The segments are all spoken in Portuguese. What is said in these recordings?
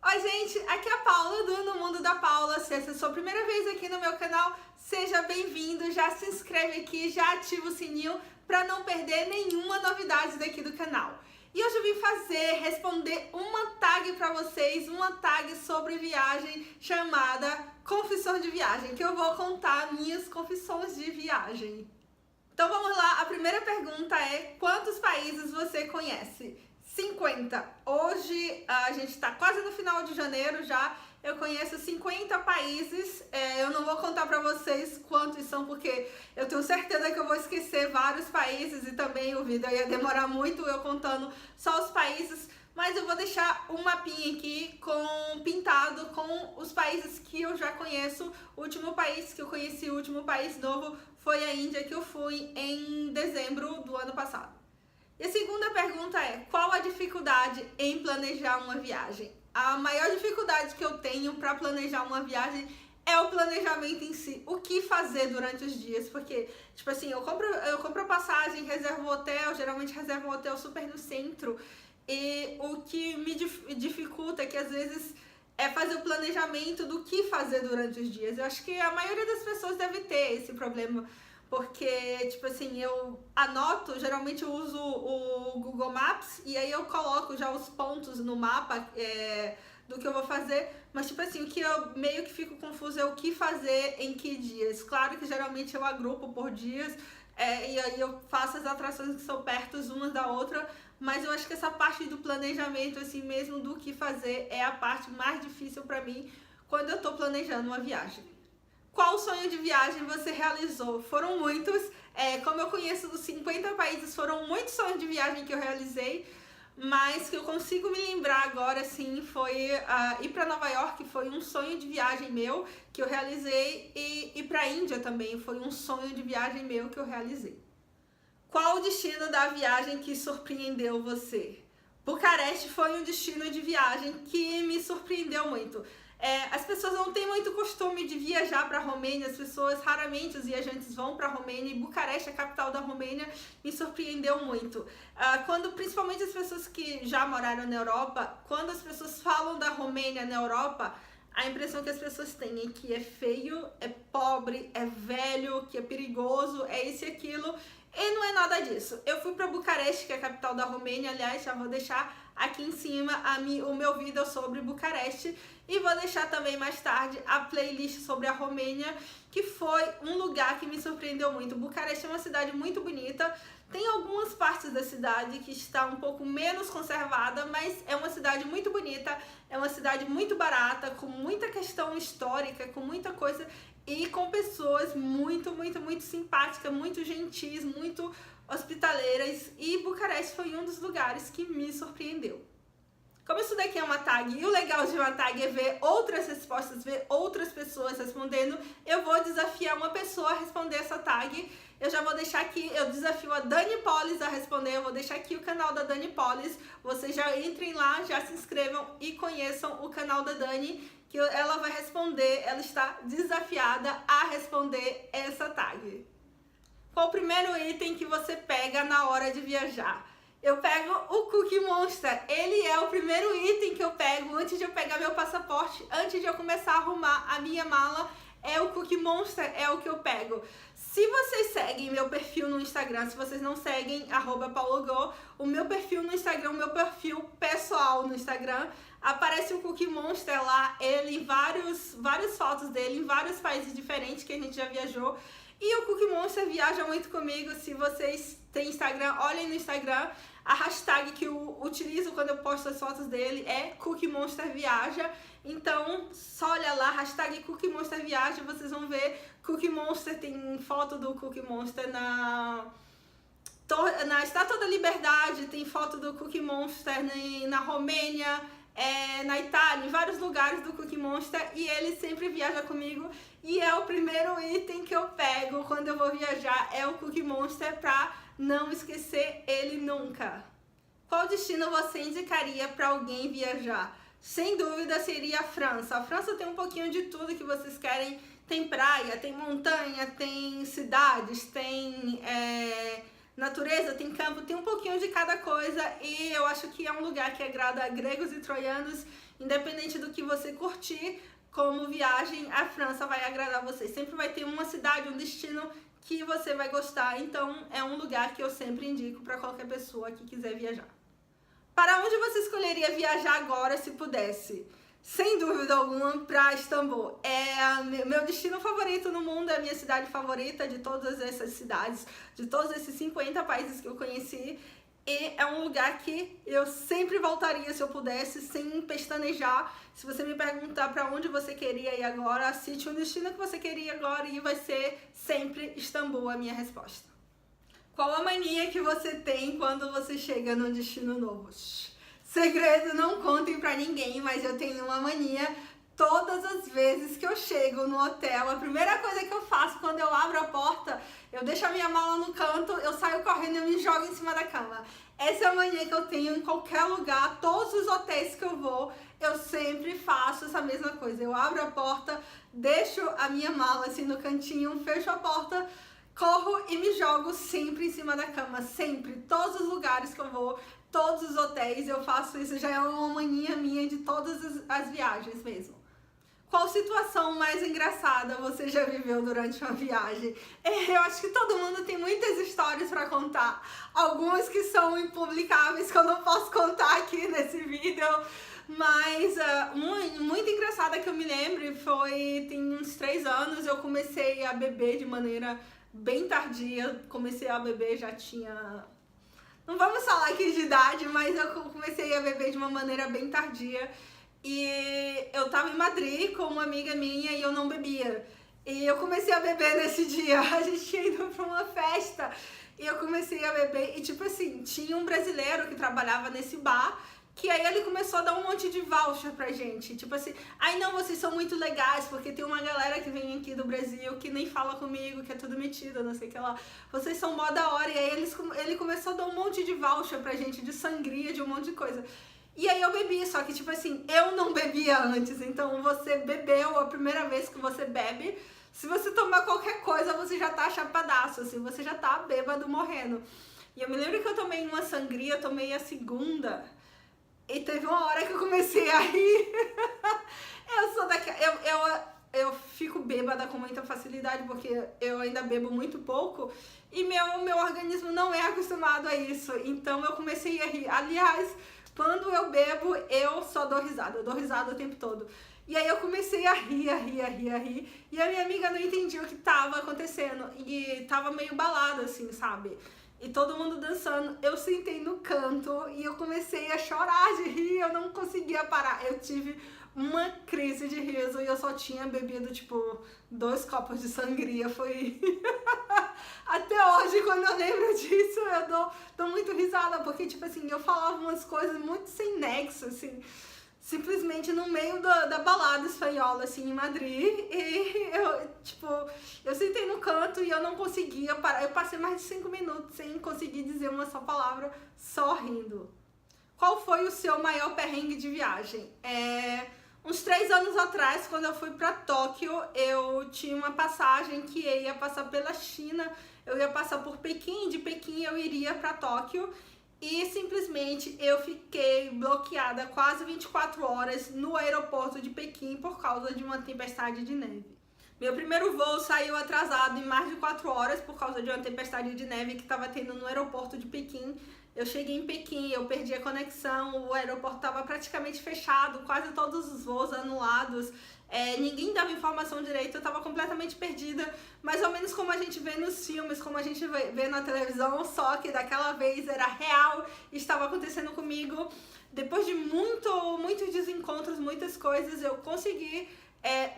Oi gente, aqui é a Paula do No Mundo da Paula. Se essa é a sua primeira vez aqui no meu canal, seja bem-vindo, já se inscreve aqui, já ativa o sininho para não perder nenhuma novidade daqui do canal. E hoje eu vim responder uma tag para vocês, uma tag sobre viagem chamada Confissões de Viagem, que eu vou contar minhas confissões de viagem. Então vamos lá, a primeira pergunta é: quantos países você conhece? 50. Hoje a gente está quase no final de janeiro já. Eu conheço 50 países. Eu não vou contar para vocês quantos são, porque eu tenho certeza que eu vou esquecer vários países e também o vídeo ia demorar muito eu contando só os países. Mas eu vou deixar um mapinha aqui pintado com os países que eu já conheço. O último país que eu conheci, o último país novo, foi a Índia, que eu fui em dezembro do ano passado. E a segunda pergunta é: qual a dificuldade em planejar uma viagem? A maior dificuldade que eu tenho para planejar uma viagem é o planejamento em si. O que fazer durante os dias? Porque, tipo assim, eu compro a passagem, reservo o hotel, geralmente reservo um hotel super no centro. E o que me dificulta é que às vezes é fazer o planejamento do que fazer durante os dias. Eu acho que a maioria das pessoas deve ter esse problema. Porque, tipo assim, eu anoto, geralmente eu uso o Google Maps e aí eu coloco já os pontos no mapa do que eu vou fazer. Mas, tipo assim, o que eu meio que fico confuso é o que fazer em que dias. Claro que geralmente eu agrupo por dias e aí eu faço as atrações que são perto umas da outra. Mas eu acho que essa parte do planejamento, assim mesmo, do que fazer, é a parte mais difícil pra mim quando eu tô planejando uma viagem. Qual sonho de viagem você realizou? Foram muitos. Como eu conheço dos 50 países, foram muitos sonhos de viagem que eu realizei, mas que eu consigo me lembrar agora, sim, foi ir para Nova York, foi um sonho de viagem meu que eu realizei, e ir para a Índia também foi um sonho de viagem meu que eu realizei. Qual o destino da viagem que surpreendeu você? Bucareste foi um destino de viagem que me surpreendeu muito. As pessoas não têm muito costume de viajar para a Romênia, as pessoas, raramente os viajantes vão para a Romênia, e Bucareste, a capital da Romênia, me surpreendeu muito. Principalmente as pessoas que já moraram na Europa, quando as pessoas falam da Romênia na Europa, a impressão que as pessoas têm é que é feio, é pobre, é velho, que é perigoso, é isso e aquilo. E não é nada disso. Eu fui para Bucareste, que é a capital da Romênia. Aliás, já vou deixar aqui em cima o meu vídeo sobre Bucareste. E vou deixar também mais tarde a playlist sobre a Romênia, que foi um lugar que me surpreendeu muito. Bucareste é uma cidade muito bonita. Tem algumas partes da cidade que está um pouco menos conservada, mas é uma cidade muito bonita. É uma cidade muito barata, com muita questão histórica, com muita coisa, e com pessoas muito, muito, muito simpáticas, muito gentis, muito hospitaleiras. E Bucareste foi um dos lugares que me surpreendeu. Como isso daqui é uma tag, e o legal de uma tag é ver outras respostas, ver outras pessoas respondendo, eu vou desafiar uma pessoa a responder essa tag. Eu já vou deixar aqui, eu desafio a Dani Polis a responder, eu vou deixar aqui o canal da Dani Polis. Vocês já entrem lá, já se inscrevam e conheçam o canal da Dani, que ela vai responder, ela está desafiada a responder essa tag. Qual o primeiro item que você pega na hora de viajar? Eu pego o Cookie Monster. Ele é o primeiro item que eu pego antes de eu pegar meu passaporte, antes de eu começar a arrumar a minha mala. É o Cookie Monster, é o que eu pego. Se vocês seguem meu perfil no Instagram, se vocês não seguem, @paulogol, o meu perfil no Instagram, o meu perfil pessoal no Instagram, aparece o Cookie Monster lá, ele, várias fotos dele em vários países diferentes que a gente já viajou. E o Cookie Monster viaja muito comigo. Se vocês têm Instagram, olhem no Instagram. A hashtag que eu utilizo quando eu posto as fotos dele é Cookie Monster Viaja. Então, só olha lá, hashtag Cookie Monster Viaja, vocês vão ver. Cookie Monster, tem foto do Cookie Monster na Estátua da Liberdade, tem foto do Cookie Monster na Romênia, na Itália, em vários lugares do Cookie Monster, e ele sempre viaja comigo. E é o primeiro item que eu pego quando eu vou viajar, é o Cookie Monster, pra não esquecer ele nunca. Qual destino você indicaria para alguém viajar? Sem dúvida seria a França. A França tem um pouquinho de tudo que vocês querem. Tem praia, tem montanha, tem cidades, tem natureza, tem campo, tem um pouquinho pouquinho de cada coisa e eu acho que é um lugar que agrada gregos e troianos, independente do que você curtir como viagem, a França vai agradar você. Sempre vai ter uma cidade, um destino que você vai gostar, então é um lugar que eu sempre indico para qualquer pessoa que quiser viajar. Para onde você escolheria viajar agora se pudesse? Sem dúvida alguma, para Istambul. É meu destino favorito no mundo, é a minha cidade favorita de todas essas cidades, de todos esses 50 países que eu conheci. E é um lugar que eu sempre voltaria se eu pudesse, sem pestanejar. Se você me perguntar para onde você queria ir agora, cite um destino que você queria agora e vai ser sempre Istambul a minha resposta. Qual a mania que você tem quando você chega num destino novo? Segredo, não contem pra ninguém, mas eu tenho uma mania. Todas as vezes que eu chego no hotel, a primeira coisa que eu faço quando eu abro a porta, eu deixo a minha mala no canto, eu saio correndo e eu me jogo em cima da cama. Essa é a mania que eu tenho em qualquer lugar, todos os hotéis que eu vou, eu sempre faço essa mesma coisa. Eu abro a porta, deixo a minha mala assim no cantinho, fecho a porta, corro e me jogo sempre em cima da cama, sempre, todos os lugares que eu vou, todos os hotéis, eu faço isso, já é uma mania minha de todas as viagens mesmo. Qual situação mais engraçada você já viveu durante uma viagem? Eu acho que todo mundo tem muitas histórias para contar, algumas que são impublicáveis que eu não posso contar aqui nesse vídeo, mas muito engraçada que eu me lembro foi, tem uns 3 anos, eu comecei a beber de maneira bem tardia, comecei a beber, já tinha... Não vamos falar aqui de idade, mas eu comecei a beber de uma maneira bem tardia. E eu tava em Madrid com uma amiga minha e eu não bebia. E eu comecei a beber nesse dia. A gente tinha ido pra uma festa e eu comecei a beber. E tipo assim, tinha um brasileiro que trabalhava nesse bar, que aí ele começou a dar um monte de voucher pra gente. Tipo assim, ai não, vocês são muito legais, porque tem uma galera que vem aqui do Brasil que nem fala comigo, que é tudo metido, não sei o que lá. Vocês são mó da hora. E aí ele começou a dar um monte de voucher pra gente, de sangria, de um monte de coisa. E aí eu bebi, só que tipo assim, eu não bebia antes. Então você bebeu a primeira vez que você bebe. Se você tomar qualquer coisa, você já tá chapadaço, assim, você já tá bêbado morrendo. E eu me lembro que eu tomei uma sangria, tomei a segunda. E teve uma hora que eu comecei a rir. Eu sou eu fico bêbada com muita facilidade, porque eu ainda bebo muito pouco. E meu organismo não é acostumado a isso. Então eu comecei a rir. Aliás, quando eu bebo, eu só dou risada. Eu dou risada o tempo todo. E aí eu comecei a rir. E a minha amiga não entendia o que tava acontecendo. E tava meio balada, assim, sabe? E todo mundo dançando, eu sentei no canto e eu comecei a chorar de rir, eu não conseguia parar. Eu tive uma crise de riso e eu só tinha bebido, tipo, 2 copos de sangria, foi... Até hoje, quando eu lembro disso, eu dou muito risada, porque, tipo assim, eu falava umas coisas muito sem nexo, assim... Simplesmente no meio da balada espanhola, assim, em Madrid, e eu sentei no canto e eu não conseguia parar. Eu passei mais de 5 minutos sem conseguir dizer uma só palavra, só rindo. Qual foi o seu maior perrengue de viagem? Uns 3 anos atrás, quando eu fui pra Tóquio, eu tinha uma passagem que ia passar pela China, eu ia passar por Pequim, de Pequim eu iria pra Tóquio, e simplesmente eu fiquei bloqueada quase 24 horas no aeroporto de Pequim por causa de uma tempestade de neve. Meu primeiro voo saiu atrasado em mais de 4 horas por causa de uma tempestade de neve que estava tendo no aeroporto de Pequim. Eu cheguei em Pequim, eu perdi a conexão, o aeroporto estava praticamente fechado, quase todos os voos anulados. Ninguém dava informação direito, eu estava completamente perdida, mais ou menos como a gente vê nos filmes, como a gente vê na televisão, só que daquela vez era real, estava acontecendo comigo. Depois de muitos desencontros, muitas coisas, eu consegui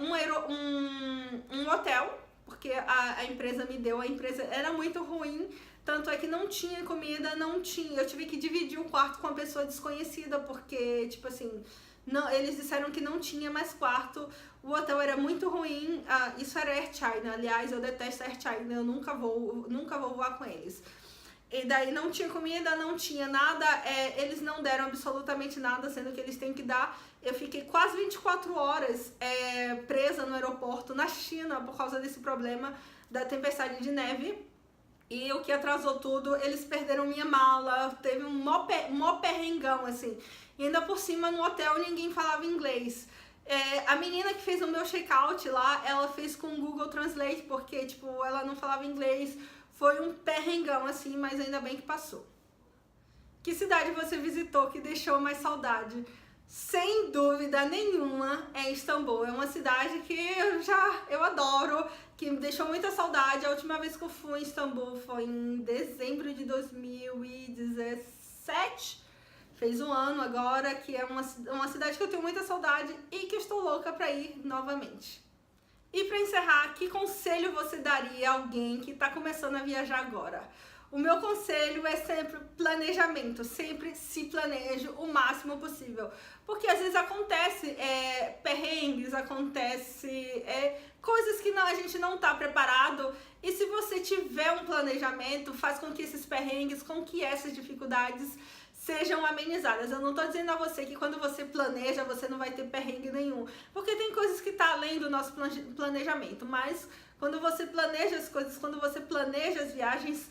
um hotel, porque a empresa me deu, a empresa era muito ruim, tanto é que não tinha comida, eu tive que dividir o quarto com uma pessoa desconhecida, porque, tipo assim... Não, eles disseram que não tinha mais quarto, o hotel era muito ruim, isso era Air China, aliás, eu detesto Air China, eu nunca vou voar com eles. E daí não tinha comida, não tinha nada, eles não deram absolutamente nada, sendo que eles têm que dar. Eu fiquei quase 24 horas presa no aeroporto, na China, por causa desse problema da tempestade de neve. E o que atrasou tudo, eles perderam minha mala, teve um mó perrengão, assim. E ainda por cima, no hotel, ninguém falava inglês. A menina que fez o meu check-out lá, ela fez com o Google Translate, porque, tipo, ela não falava inglês. Foi um perrengão, assim, mas ainda bem que passou. Que cidade você visitou que deixou mais saudade? Sem dúvida nenhuma é Istambul. É uma cidade que eu adoro, que me deixou muita saudade. A última vez que eu fui em Istambul foi em dezembro de 2017. Fez um ano agora, que é uma cidade que eu tenho muita saudade e que eu estou louca para ir novamente. E para encerrar, que conselho você daria a alguém que está começando a viajar agora? O meu conselho é sempre planejamento, sempre se planeje o máximo possível. Porque às vezes acontece perrengues, acontece coisas que a gente não está preparado. E se você tiver um planejamento, faz com que esses perrengues, com que essas dificuldades sejam amenizadas. Eu não tô dizendo a você que quando você planeja, você não vai ter perrengue nenhum. Porque tem coisas que tá além do nosso planejamento. Mas quando você planeja as coisas, quando você planeja as viagens,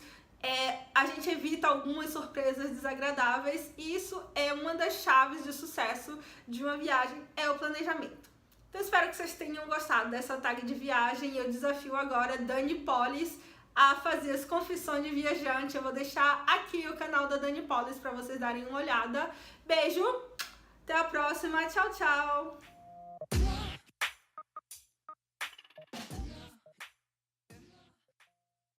a gente evita algumas surpresas desagradáveis. E isso é uma das chaves de sucesso de uma viagem, é o planejamento. Então espero que vocês tenham gostado dessa tag de viagem. Eu desafio agora Dani Polis a fazer as confissões de viajante. Eu vou deixar aqui o canal da Dani Polis para vocês darem uma olhada. Beijo, até a próxima, tchau, tchau!